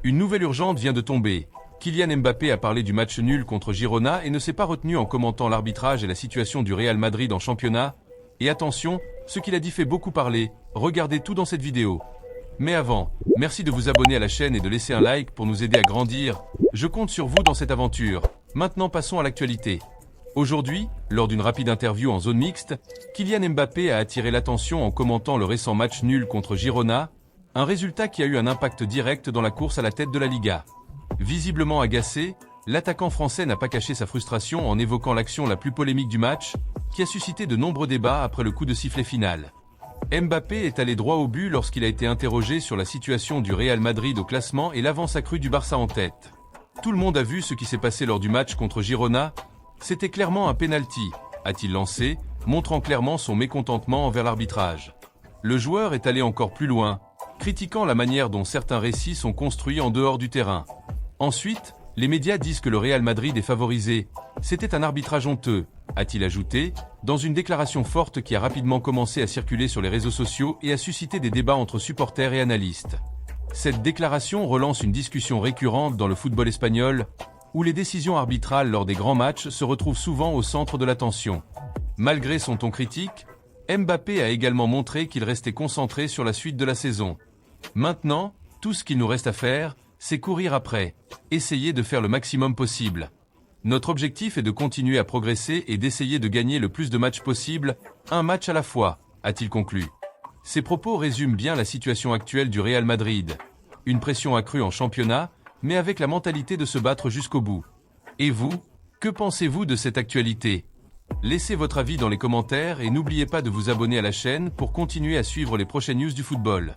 Une nouvelle urgente vient de tomber. Kylian Mbappé a parlé du match nul contre Girona et ne s'est pas retenu en commentant l'arbitrage et la situation du Real Madrid en championnat. Et attention, ce qu'il a dit fait beaucoup parler, regardez tout dans cette vidéo. Mais avant, merci de vous abonner à la chaîne et de laisser un like pour nous aider à grandir. Je compte sur vous dans cette aventure. Maintenant passons à l'actualité. Aujourd'hui, lors d'une rapide interview en zone mixte, Kylian Mbappé a attiré l'attention en commentant le récent match nul contre Girona, un résultat qui a eu un impact direct dans la course à la tête de la Liga. Visiblement agacé, l'attaquant français n'a pas caché sa frustration en évoquant l'action la plus polémique du match, qui a suscité de nombreux débats après le coup de sifflet final. Mbappé est allé droit au but lorsqu'il a été interrogé sur la situation du Real Madrid au classement et l'avance accrue du Barça en tête. Tout le monde a vu ce qui s'est passé lors du match contre Girona. C'était clairement un penalty, a-t-il lancé, montrant clairement son mécontentement envers l'arbitrage. Le joueur est allé encore plus loin, critiquant la manière dont certains récits sont construits en dehors du terrain. Ensuite, les médias disent que le Real Madrid est favorisé. C'était un arbitrage honteux, a-t-il ajouté, dans une déclaration forte qui a rapidement commencé à circuler sur les réseaux sociaux et a suscité des débats entre supporters et analystes. Cette déclaration relance une discussion récurrente dans le football espagnol, où les décisions arbitrales lors des grands matchs se retrouvent souvent au centre de l'attention. Malgré son ton critique, Mbappé a également montré qu'il restait concentré sur la suite de la saison. Maintenant, tout ce qu'il nous reste à faire, c'est courir après, essayer de faire le maximum possible. Notre objectif est de continuer à progresser et d'essayer de gagner le plus de matchs possible, un match à la fois, a-t-il conclu. Ces propos résument bien la situation actuelle du Real Madrid. Une pression accrue en championnat, mais avec la mentalité de se battre jusqu'au bout. Et vous, que pensez-vous de cette actualité ? Laissez votre avis dans les commentaires et n'oubliez pas de vous abonner à la chaîne pour continuer à suivre les prochaines news du football.